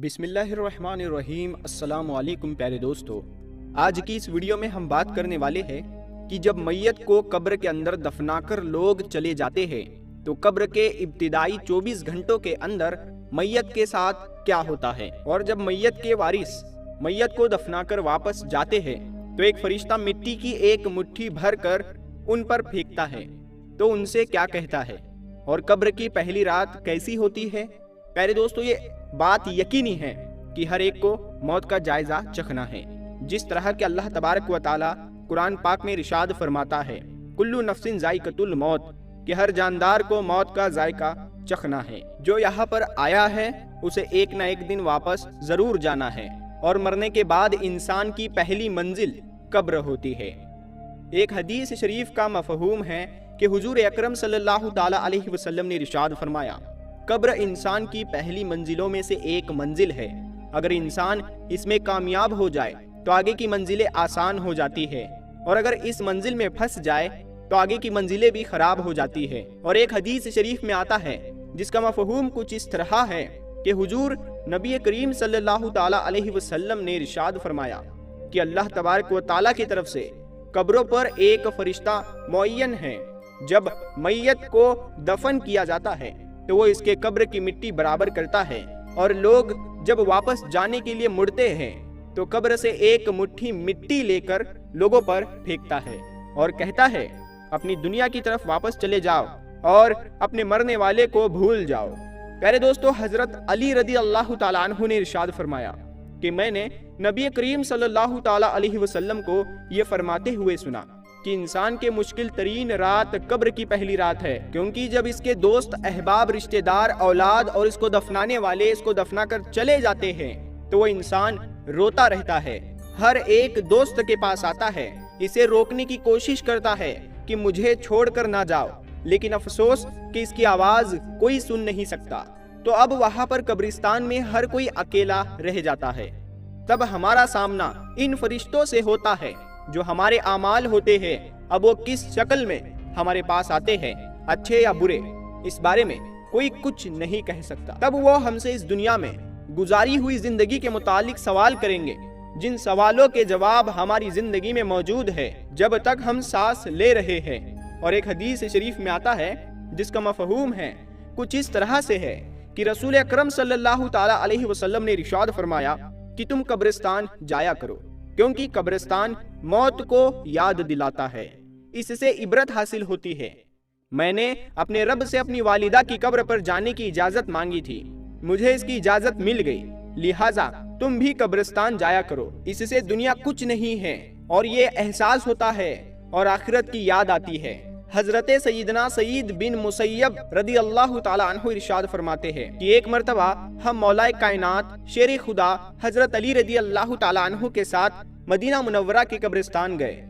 بسم اللہ الرحمن الرحیم۔ السلام علیکم پیارے دوستو، آج کی اس ویڈیو میں ہم بات کرنے والے ہیں کہ جب میت کو قبر کے اندر دفنا کر لوگ چلے جاتے ہیں تو قبر کے ابتدائی 24 گھنٹوں کے اندر میت کے ساتھ کیا ہوتا ہے، اور جب میت کے وارث میت کو دفنا کر واپس جاتے ہیں تو ایک فرشتہ مٹی کی ایک مٹھی بھر کر ان پر پھینکتا ہے تو ان سے کیا کہتا ہے، اور قبر کی پہلی رات کیسی ہوتی ہے۔ پیارے دوستو، یہ بات یقینی ہے کہ ہر ایک کو موت کا جائزہ چکھنا ہے، جس طرح کہ اللہ تبارک و تعالی قرآن پاک میں ارشاد فرماتا ہے کلو نفس ذائقۃ الموت، کہ ہر جاندار کو موت کا ذائقہ چکھنا ہے۔ جو یہاں پر آیا ہے اسے ایک نہ ایک دن واپس ضرور جانا ہے، اور مرنے کے بعد انسان کی پہلی منزل قبر ہوتی ہے۔ ایک حدیث شریف کا مفہوم ہے کہ حضور اکرم صلی اللہ تعالی علیہ وسلم نے ارشاد فرمایا قبر انسان کی پہلی منزلوں میں سے ایک منزل ہے، اگر انسان اس میں کامیاب ہو جائے تو آگے کی منزلیں آسان ہو جاتی ہے، اور اگر اس منزل میں پھنس جائے تو آگے کی منزلیں بھی خراب ہو جاتی ہے۔ اور ایک حدیث شریف میں آتا ہے جس کا مفہوم کچھ اس طرح ہے کہ حضور نبی کریم صلی اللہ تعالی علیہ وسلم نے ارشاد فرمایا کہ اللہ تبارک و تعالی کی طرف سے قبروں پر ایک فرشتہ معین ہے، جب میت کو دفن کیا جاتا ہے تو وہ اس کے قبر کی مٹی برابر کرتا ہے، اور لوگ جب واپس جانے کے لیے مڑتے ہیں تو قبر سے ایک مٹھی مٹی لے کر لوگوں پر پھینکتا ہے اور کہتا ہے اپنی دنیا کی طرف واپس چلے جاؤ اور اپنے مرنے والے کو بھول جاؤ۔ پیارے دوستو، حضرت علی رضی اللہ تعالیٰ عنہ نے ارشاد فرمایا کہ میں نے نبی کریم صلی اللہ تعالیٰ علیہ وسلم کو یہ فرماتے ہوئے سنا کہ انسان کے مشکل ترین رات قبر کی پہلی رات ہے، کیونکہ جب اس کے دوست، احباب، رشتہ دار، اولاد اور اس کو دفنانے والے اس کو دفنا کر چلے جاتے ہیں تو وہ انسان روتا رہتا ہے، ہر ایک دوست کے پاس آتا ہے، اسے روکنے کی کوشش کرتا ہے کہ مجھے چھوڑ کر نہ جاؤ، لیکن افسوس کہ اس کی آواز کوئی سن نہیں سکتا۔ تو اب وہاں پر قبرستان میں ہر کوئی اکیلا رہ جاتا ہے۔ تب ہمارا سامنا ان فرشتوں سے ہوتا ہے جو ہمارے اعمال ہوتے ہیں، اب وہ کس شکل میں ہمارے پاس آتے ہیں، اچھے یا برے، اس بارے میں کوئی کچھ نہیں کہہ سکتا۔ تب وہ ہم سے اس دنیا میں گزاری ہوئی زندگی کے متعلق سوال کریں گے، جن سوالوں کے جواب ہماری زندگی میں موجود ہے جب تک ہم سانس لے رہے ہیں۔ اور ایک حدیث شریف میں آتا ہے جس کا مفہوم ہے کچھ اس طرح سے ہے کہ رسول اکرم صلی اللہ تعالی علیہ وسلم نے ارشاد فرمایا کہ تم قبرستان جایا کرو، کیونکہ قبرستان موت کو یاد دلاتا ہے، اس سے عبرت حاصل ہوتی ہے۔ میں نے اپنے رب سے اپنی والدہ کی قبر پر جانے کی اجازت مانگی تھی، مجھے اس کی اجازت مل گئی، لہٰذا تم بھی قبرستان جایا کرو، اس سے دنیا کچھ نہیں ہے اور یہ احساس ہوتا ہے اور آخرت کی یاد آتی ہے۔ حضرت سیدنا سعید بن مسیب رضی اللہ تعالیٰ عنہ ارشاد فرماتے ہیں کہ ایک مرتبہ ہم مولا کائنات شیر خدا حضرت علی رضی اللہ تعالیٰ عنہ کے ساتھ مدینہ منورہ کے قبرستان گئے۔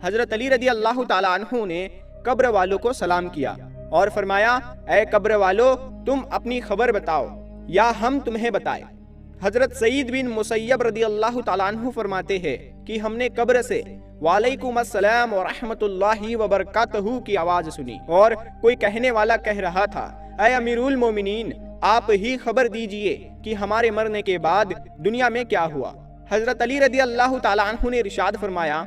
حضرت علی رضی اللہ تعالیٰ عنہ نے قبر والوں کو سلام کیا اور فرمایا اے قبر والو، تم اپنی خبر بتاؤ یا ہم تمہیں بتائیں۔ حضرت سعید بن مسیب رضی اللہ تعالیٰ عنہ فرماتے ہیں کہ ہم نے قبر سے وعلیکم السلام ورحمۃ اللہ وبرکاتہ کی آواز سنی، اور کوئی کہنے والا کہہ رہا تھا اے امیر المومنین، آپ ہی خبر دیجئے کہ ہمارے مرنے کے بعد دنیا میں کیا ہوا۔ حضرت علی رضی اللہ تعالیٰ عنہ نے ارشاد فرمایا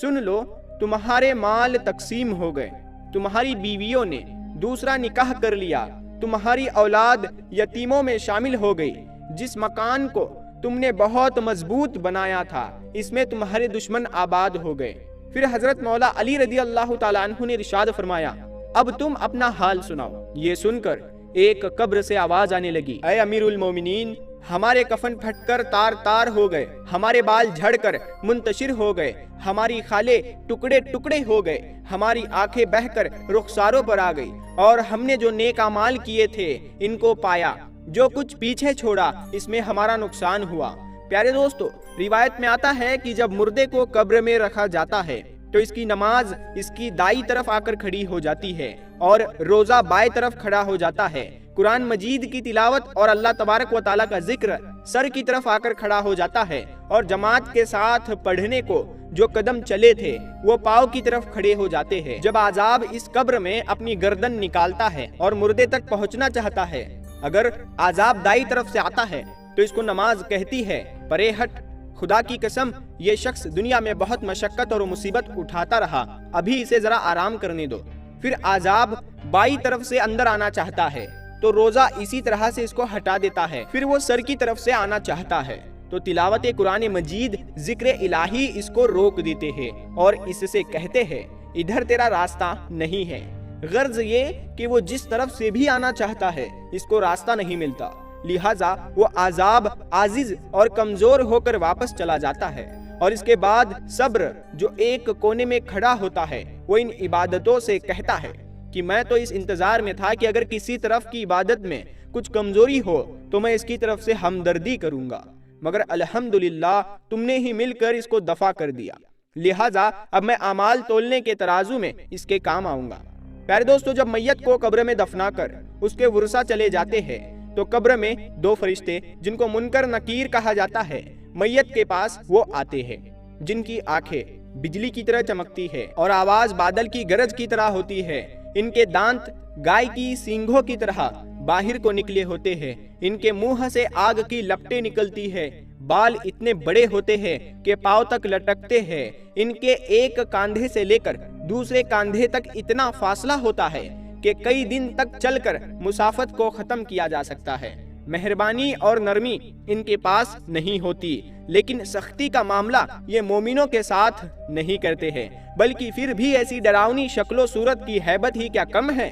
سن لو، تمہارے مال تقسیم ہو گئے، تمہاری بیویوں نے دوسرا نکاح کر لیا، تمہاری اولاد یتیموں میں شامل ہو گئی، جس مکان کو تم نے بہت مضبوط بنایا تھا اس میں تمہارے دشمن آباد ہو گئے۔ پھر حضرت مولا علی رضی اللہ تعالیٰ عنہ نے ارشاد فرمایا اب تم اپنا حال سناؤ۔ یہ سن کر ایک قبر سے آواز آنے لگی اے امیر المومنین، ہمارے کفن پھٹ کر تار تار ہو گئے، ہمارے بال جھڑ کر منتشر ہو گئے، ہماری خالیں ٹکڑے ٹکڑے ہو گئے، ہماری آنکھیں بہہ کر رخساروں پر آ گئی، اور ہم نے جو نیک اعمال کیے تھے ان کو پایا، جو کچھ پیچھے چھوڑا اس میں ہمارا نقصان ہوا۔ پیارے دوستو، روایت میں آتا ہے کہ جب مردے کو قبر میں رکھا جاتا ہے تو اس کی نماز اس کی دائیں طرف آ کر کھڑی ہو جاتی ہے اور روزہ بائیں طرف کھڑا ہو جاتا ہے، قرآن مجید کی تلاوت اور اللہ تبارک و تعالیٰ کا ذکر سر کی طرف آ کر کھڑا ہو جاتا ہے، اور جماعت کے ساتھ پڑھنے کو جو قدم چلے تھے وہ پاؤں کی طرف کھڑے ہو جاتے ہیں۔ جب عذاب اس قبر میں اپنی گردن نکالتا ہے اور مردے تک پہنچنا چاہتا ہے، اگر عذاب دائیں طرف سے آتا ہے تو اس کو نماز کہتی ہے پرے ہٹ، خدا کی قسم یہ شخص دنیا میں بہت مشقت اور مصیبت اٹھاتا رہا، ابھی اسے ذرا آرام کرنے دو۔ پھر عذاب بائیں طرف سے اندر آنا چاہتا ہے تو روزہ اسی طرح سے اس کو ہٹا دیتا ہے، پھر وہ سر کی طرف سے آنا چاہتا ہے تو تلاوت قرآن مجید، ذکر الہی اس کو روک دیتے ہیں اور اس سے کہتے ہیں ادھر تیرا راستہ نہیں ہے۔ غرض یہ کہ وہ جس طرف سے بھی آنا چاہتا ہے اس کو راستہ نہیں ملتا، لہٰذا وہ عذاب عاجز اور کمزور ہو کر واپس چلا جاتا ہے۔ اور اس کے بعد صبر جو ایک کونے میں کھڑا ہوتا ہے وہ ان عبادتوں سے کہتا ہے کہ میں تو اس انتظار میں تھا کہ اگر کسی طرف کی عبادت میں کچھ کمزوری ہو تو میں اس کی طرف سے ہمدردی کروں گا، مگر الحمدللہ تم نے ہی مل کر اس کو دفع کر دیا، لہٰذا اب میں اعمال تولنے کے ترازو میں اس کے کام آؤں گا۔ پیارے دوستو، جب میت کو قبر میں دفنا کر اس کے ورثہ چلے جاتے ہیں تو قبر میں دو فرشتے جن کو منکر نکیر کہا جاتا ہے میت کے پاس وہ آتے ہیں، جن کی آنکھیں بجلی کی طرح چمکتی ہے اور آواز بادل کی گرج کی طرح ہوتی ہے، ان کے دانت گائے کی سینگوں کی طرح باہر کو نکلے ہوتے ہیں، ان کے منہ سے آگ کی لپٹیں نکلتی ہے، بال اتنے بڑے ہوتے ہیں کہ پاؤں تک لٹکتے ہیں، ان کے ایک کاندھے سے لے کر دوسرے کاندھے تک اتنا فاصلہ ہوتا ہے کہ کئی دن تک چل کر مسافت کو ختم کیا جا سکتا ہے۔ مہربانی اور نرمی ان کے پاس نہیں ہوتی، لیکن سختی کا معاملہ یہ مومنوں کے ساتھ نہیں کرتے ہیں، بلکہ پھر بھی ایسی ڈراؤنی شکل و صورت کی ہیبت ہی کیا کم ہے۔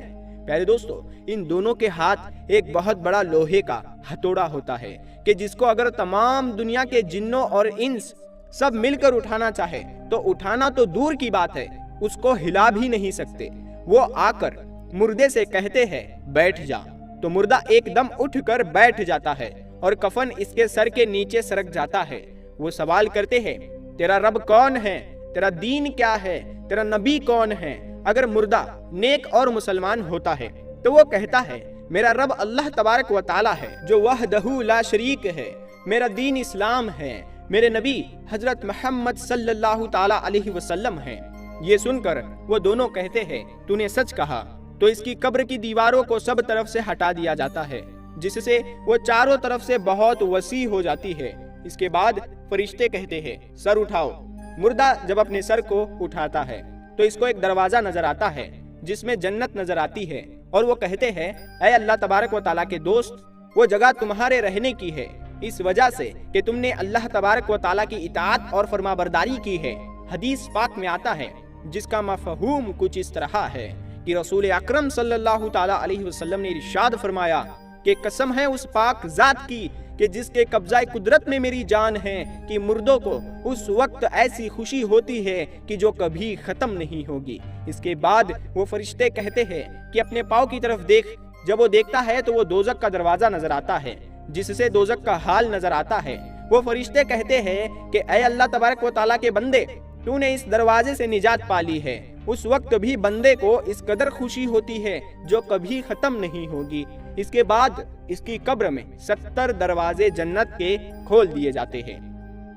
پیارے دوستو، ان دونوں کے ہاتھ ایک بہت بڑا لوہے کا ہتھوڑا ہوتا ہے کہ جس کو اگر تمام دنیا کے جنوں اور انس سب مل کر اٹھانا چاہے تو اٹھانا تو دور کی بات ہے، اس کو ہلا بھی نہیں سکتے۔ وہ آ کر مردے سے کہتے ہیں بیٹھ جا، تو مردہ ایک دم اٹھ کر بیٹھ جاتا ہے اور کفن اس کے سر کے نیچے سرک جاتا ہے۔ وہ سوال کرتے ہیں تیرا رب کون ہے، تیرا دین کیا ہے، تیرا نبی کون ہے؟ اگر مردہ نیک اور مسلمان ہوتا ہے تو وہ کہتا ہے میرا رب اللہ تبارک و تعالی ہے جو وحدہ لا شریک ہے، میرا دین اسلام ہے، میرے نبی حضرت محمد صلی اللہ تعالی علیہ وسلم ہیں۔ یہ سن کر وہ دونوں کہتے ہیں تو نے سچ کہا، تو اس کی قبر کی دیواروں کو سب طرف سے ہٹا دیا جاتا ہے، جس سے وہ چاروں طرف سے بہت وسیع ہو جاتی ہے۔ اس کے بعد فرشتے کہتے ہیں سر اٹھاؤ۔ مردہ جب اپنے سر کو اٹھاتا ہے تو اس کو ایک دروازہ نظر آتا ہے جس میں جنت نظر آتی ہے، اور وہ کہتے ہیں اے اللہ تبارک و تعالیٰ کے دوست، وہ جگہ تمہارے رہنے کی ہے اس وجہ سے کہ تم نے اللہ تبارک و تعالیٰ کی اطاعت اور فرما برداری کی ہے۔ حدیث پاک میں آتا ہے جس کا مفہوم کچھ اس طرح ہے کہ رسول اکرم صلی اللہ تعالیٰ علیہ وسلم نے ارشاد فرمایا کہ قسم ہے اس پاک ذات کی کہ جس کے قبضہ قدرت میں میری جان ہے کہ مردوں کو اس وقت ایسی خوشی ہوتی ہے کہ جو کبھی ختم نہیں ہوگی۔ اس کے بعد وہ فرشتے کہتے ہیں کہ اپنے پاؤں کی طرف دیکھ۔ جب وہ دیکھتا ہے تو وہ دوزخ کا دروازہ نظر آتا ہے جس سے دوزخ کا حال نظر آتا ہے۔ وہ فرشتے کہتے ہیں کہ اے اللہ تبارک و تعالیٰ کے بندے، تو نے اس دروازے سے نجات پا لی ہے۔ اس وقت بھی بندے کو اس قدر خوشی ہوتی ہے جو کبھی ختم نہیں ہوگی۔ اس کے بعد اس کی قبر میں 70 دروازے جنت کے کھول دیے جاتے ہیں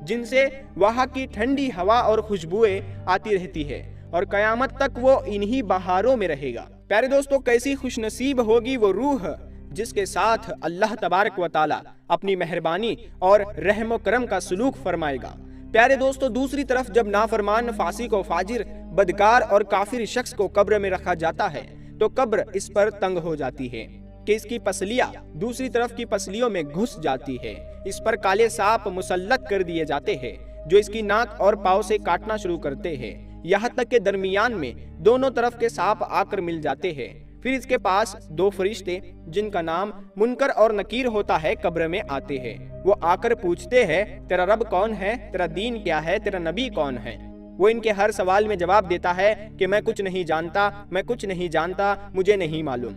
جن سے وہاں کی ٹھنڈی ہوا اور خوشبوئیں آتی رہتی ہے، اور قیامت تک وہ انہی بہاروں میں رہے گا۔ پیارے دوستو، کیسی خوش نصیب ہوگی وہ روح جس کے ساتھ اللہ تبارک و تعالی اپنی مہربانی اور رحم و کرم کا سلوک فرمائے گا۔ پیارے دوستو، دوسری طرف جب نافرمان، فاسق و فاجر، بدکار اور کافر شخص کو قبر میں رکھا جاتا ہے تو قبر اس پر تنگ ہو جاتی ہے کہ اس کی پسلیاں دوسری طرف کی پسلیوں میں گھس جاتی ہے۔ اس پر کالے سانپ مسلط کر دیے جاتے ہیں جو اس کی ناک اور پاؤں سے کاٹنا شروع کرتے ہیں، یہاں تک کہ درمیان میں دونوں طرف کے سانپ آ کر مل جاتے ہیں۔ پھر اس کے پاس دو فرشتے جن کا نام منکر اور نکیر ہوتا ہے قبر میں آتے ہیں۔ وہ آ کر پوچھتے ہیں تیرا رب کون ہے، تیرا دین کیا ہے، تیرا نبی کون ہے؟ وہ ان کے ہر سوال میں جواب دیتا ہے کہ میں کچھ نہیں جانتا، میں کچھ نہیں جانتا، مجھے نہیں معلوم۔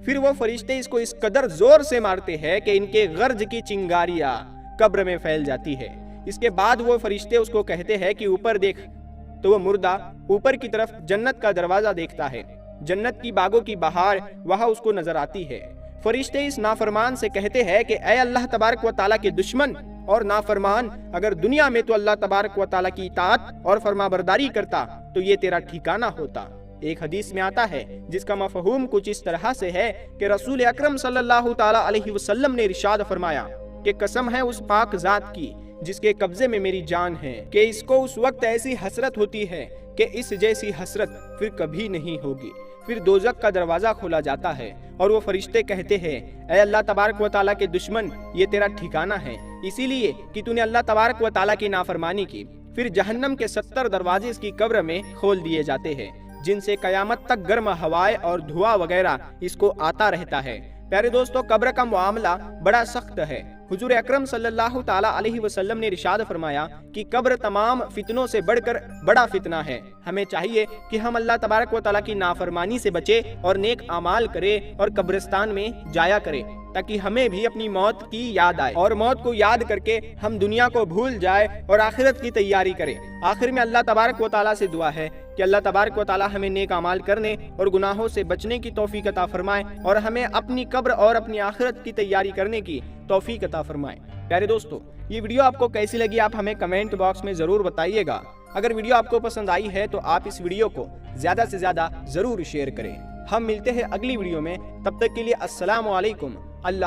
پھر وہ فرشتے اس کو اس قدر زور سے مارتے ہیں کہ ان کے غرض کی چنگاریاں قبر میں پھیل جاتی ہے۔ اس کے بعد وہ فرشتے اس کو کہتے ہیں کہ اوپر دیکھ، تو وہ مردہ اوپر کی طرف جنت کا دروازہ دیکھتا ہے۔ جنت کی باغوں کی بہار وہاں اس کو نظر آتی ہے۔ فرشتے اس نافرمان سے کہتے ہیں کہ اے اللہ تبارک و تعالیٰ کے دشمن اور نافرمان، اگر دنیا میں تو اللہ تبارک و تعالیٰ کی اطاعت اور فرما برداری کرتا تو یہ تیرا ٹھکانہ ہوتا۔ ایک حدیث میں آتا ہے جس کا مفہوم کچھ اس طرح سے ہے کہ رسول اکرم صلی اللہ تعالیٰ علیہ وسلم نے ارشاد فرمایا کہ قسم ہے اس پاک ذات کی جس کے قبضے میں میری جان ہے کہ اس کو اس وقت ایسی حسرت ہوتی ہے کہ اس جیسی حسرت پھر کبھی نہیں ہوگی۔ پھر دوزخ کا دروازہ کھولا جاتا ہے اور وہ فرشتے کہتے ہیں اے اللہ تبارک و تعالیٰ کے دشمن، یہ تیرا ٹھکانہ ہے اسی لیے کہ تو نے اللہ تبارک و تعالیٰ کی نافرمانی کی۔ پھر جہنم کے 70 دروازے اس کی قبر میں کھول دیے جاتے ہیں جن سے قیامت تک گرم ہوائیں اور دھواں وغیرہ اس کو آتا رہتا ہے۔ پیارے دوستو، قبر کا معاملہ بڑا سخت ہے۔ حضور اکرم صلی اللہ تعالیٰ علیہ وسلم نے ارشاد فرمایا کہ قبر تمام فتنوں سے بڑھ کر بڑا فتنہ ہے۔ ہمیں چاہیے کہ ہم اللہ تبارک و تعالیٰ کی نافرمانی سے بچے اور نیک اعمال کرے اور قبرستان میں جایا کرے تاکہ ہمیں بھی اپنی موت کی یاد آئے اور موت کو یاد کر کے ہم دنیا کو بھول جائے اور آخرت کی تیاری کرے۔ آخر میں اللہ تبارک و تعالیٰ سے دعا ہے کہ اللہ تبارک و تعالیٰ ہمیں نیک اعمال کرنے اور گناہوں سے بچنے کی توفیق عطا فرمائے اور ہمیں اپنی قبر اور اپنی آخرت کی تیاری کرنے کی توفیق عطا فرمائے۔ پیارے دوستو، یہ ویڈیو آپ کو کیسی لگی آپ ہمیں کمنٹ باکس میں ضرور بتائیے گا۔ اگر ویڈیو آپ کو پسند آئی ہے تو آپ اس ویڈیو کو زیادہ سے زیادہ ضرور شیئر کریں۔ ہم ملتے ہیں اگلی ویڈیو میں، تب تک کے لیے السلام علیکم۔ اللہ